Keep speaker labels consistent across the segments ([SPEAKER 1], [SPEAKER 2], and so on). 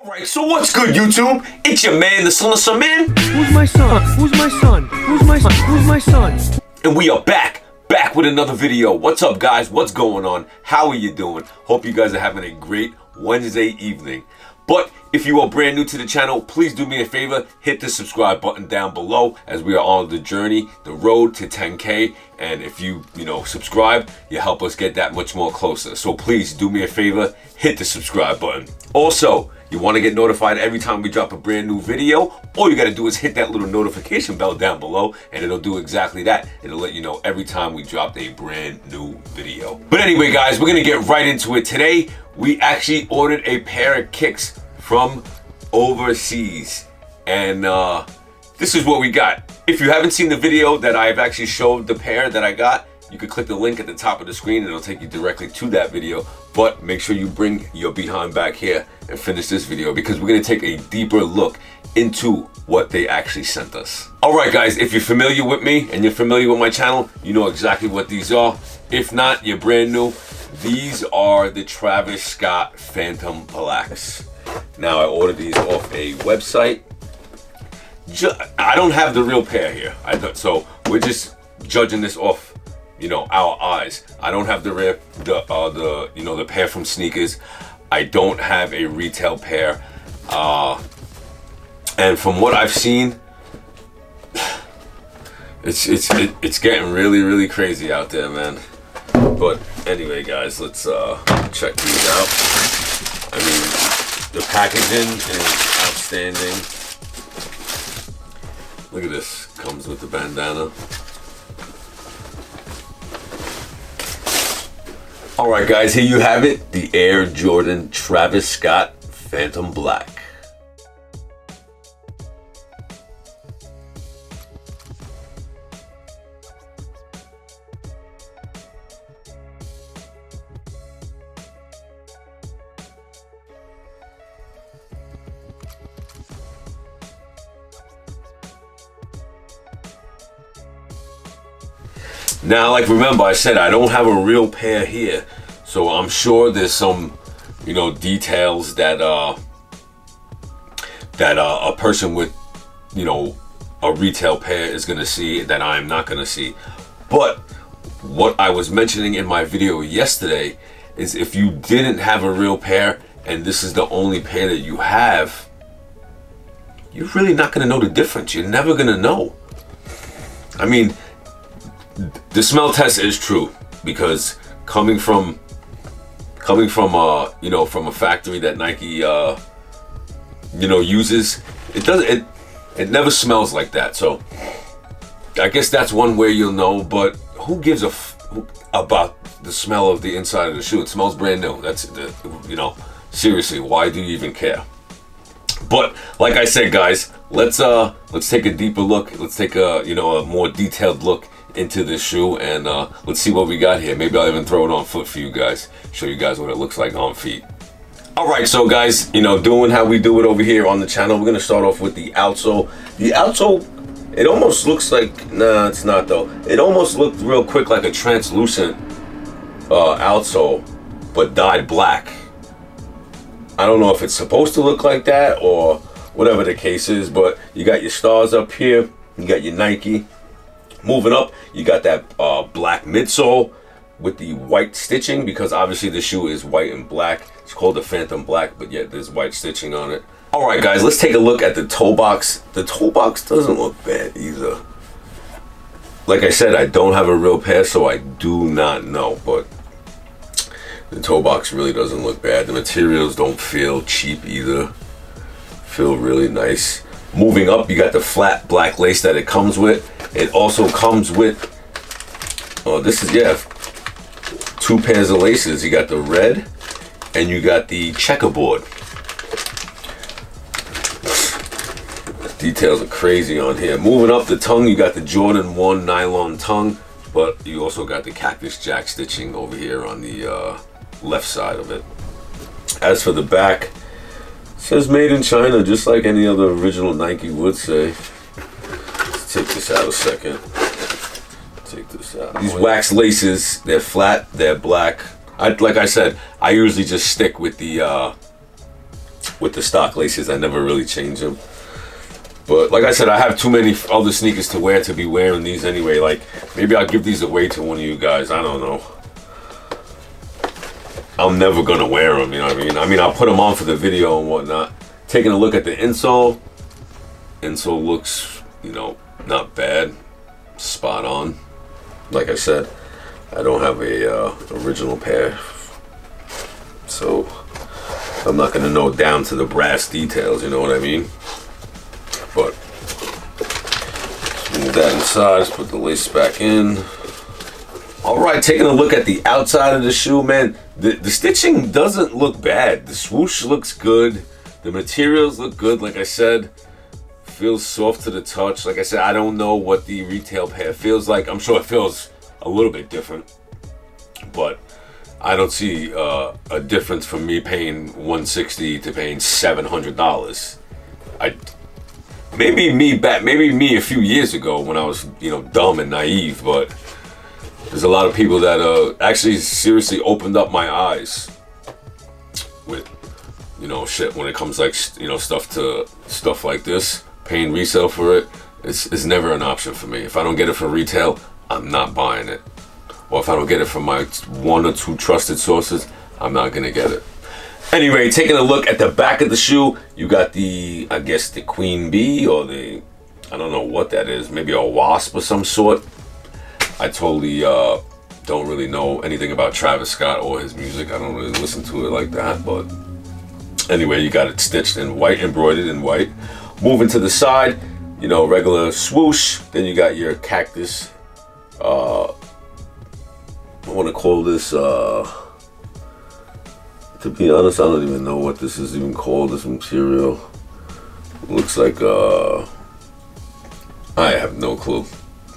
[SPEAKER 1] Alright, so what's good, YouTube? It's your man, Thesonofsomeman.
[SPEAKER 2] Who's my son? Who's my son? Who's my son? Who's my son?
[SPEAKER 1] And we are back with another video. What's up, guys? What's going on? How are you doing? Hope you guys are having a great Wednesday evening. But if you are brand new to the channel, please do me a favor, hit the subscribe button down below as we are on the journey, the road to 10K. And if you subscribe, you help us get that much more closer. So please do me a favor, hit the subscribe button. Also, you want to get notified every time we drop a brand new video, all you got to do is hit that little notification bell down below and it'll do exactly that. It'll let you know every time we drop a brand new video. But anyway, guys, we're going to get right into it. Today, we actually ordered a pair of kicks from overseas. And this is what we got. If you haven't seen the video that I've actually showed the pair that I got, you can click the link at the top of the screen and it'll take you directly to that video. But make sure you bring your behind back here and finish this video because we're going to take a deeper look into what they actually sent us. Alright guys, if you're familiar with me and you're familiar with my channel, you know exactly what these are. If not, you're brand new. These are the Travis Scott Phantom Blacks. Now I ordered these off a website. I don't have the real pair here. So we're just judging this off our eyes. I don't have the pair from Sneakers. I don't have a retail pair. And from what I've seen, it's getting really crazy out there, man. But anyway, guys, let's check these out. I mean, the packaging is outstanding. Look at this. Comes with the bandana. Alright guys, here you have it, the Air Jordan Travis Scott Phantom Black. Now, like, remember I said I don't have a real pair here, so I'm sure there's some, details that a person with, a retail pair is gonna see that I'm not gonna see. But what I was mentioning in my video yesterday is if you didn't have a real pair and this is the only pair that you have, you're really not gonna know the difference. You're never gonna know. I mean, the smell test is true because coming from from a factory that Nike uses, it never smells like that. So I guess that's one way you'll know. But who gives about the smell of the inside of the shoe? It smells brand new. That's seriously, why do you even care? But like I said, guys, let's take a deeper look. Let's take a more detailed look into this shoe and let's see what we got here. Maybe I'll even throw it on foot for you guys, show you guys what it looks like on feet. Alright, so guys, doing how we do it over here on the channel, we're gonna start off with the outsole. The outsole, it almost looks like, nah, it's not though. It almost looked real quick like a translucent outsole, but dyed black. I don't know if it's supposed to look like that or whatever the case is, but you got your stars up here, you got your Nike. Moving up, you got that black midsole with the white stitching because obviously the shoe is white and black. It's called the Phantom Black, but yet there's white stitching on it. Alright guys, let's take a look at the toe box. The toe box doesn't look bad either. Like I said, I don't have a real pair, so I do not know, but the toe box really doesn't look bad. The materials don't feel cheap either. Feel really nice. Moving up, you got the flat black lace that it comes with. It also comes with, two pairs of laces. You got the red and you got the checkerboard. Details are crazy on here. Moving up the tongue, you got the Jordan 1 nylon tongue, but you also got the Cactus Jack stitching over here on the left side of it. As for the back, it says made in China, just like any other original Nike would say. Let's take this out a second. Take this out. These wax laces, they're flat, they're black. Like I said, I usually just stick with the with the stock laces. I never really change them. But like I said, I have too many other sneakers to wear to be wearing these anyway. Like, maybe I'll give these away to one of you guys. I don't know. I'm never gonna wear them, you know what I mean? I mean, I'll put them on for the video and whatnot. Taking a look at the insole. Insole looks, you know, not bad. Spot on. Like I said, I don't have a original pair, so I'm not gonna know down to the brass details, you know what I mean? But let's move that inside. Let's put the lace back in. All right, taking a look at the outside of the shoe, man. The stitching doesn't look bad. The swoosh looks good. The materials look good. Like I said, feels soft to the touch. Like I said, I don't know what the retail pair feels like. I'm sure it feels a little bit different, but I don't see a difference from me paying $160 to paying $700. Maybe me a few years ago when I was, you know, dumb and naive, but there's a lot of people that actually seriously opened up my eyes with, you know, shit when it comes like, you know, stuff like this. Paying resale for it is never an option for me. If I don't get it for retail, I'm not buying it. Or if I don't get it from my 1 or 2 trusted sources, I'm not gonna get it. Anyway, taking a look at the back of the shoe, you got the, I guess, the queen bee, or the, I don't know what that is, maybe a wasp of some sort. I totally don't really know anything about Travis Scott or his music. I don't really listen to it like that, but anyway, you got it stitched in white, embroidered in white. Moving to the side, you know, regular swoosh. Then you got your cactus. I want to call this, to be honest, I don't even know what this is even called, this material. It looks like, I have no clue.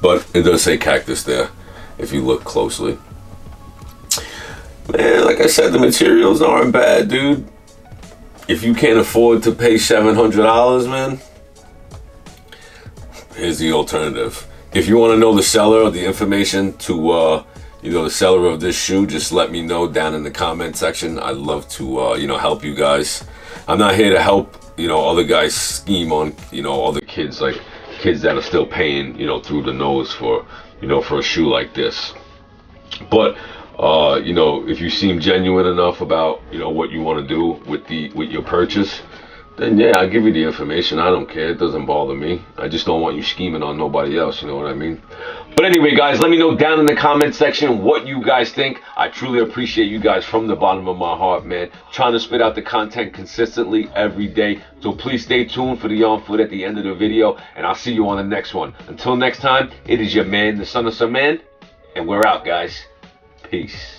[SPEAKER 1] But it does say cactus there, if you look closely. Man, like I said, the materials aren't bad, dude. If you can't afford to pay $700, man, here's the alternative. If you want to know the seller or the information to, you know, the seller of this shoe, just let me know down in the comment section. I'd love to, you know, help you guys. I'm not here to help, you know, other guys scheme on, you know, other kids, like kids that are still paying, you know, through the nose for, you know, for a shoe like this. But you know, if you seem genuine enough about, you know, what you want to do with your purchase, then yeah, I'll give you the information. I don't care. It doesn't bother me. I just don't want you scheming on nobody else. You know what I mean? But anyway, guys, let me know down in the comment section what you guys think. I truly appreciate you guys from the bottom of my heart, man. Trying to spit out the content consistently every day. So please stay tuned for the on foot at the end of the video, and I'll see you on the next one. Until next time, it is your man, the son of some man, and we're out, guys. Peace.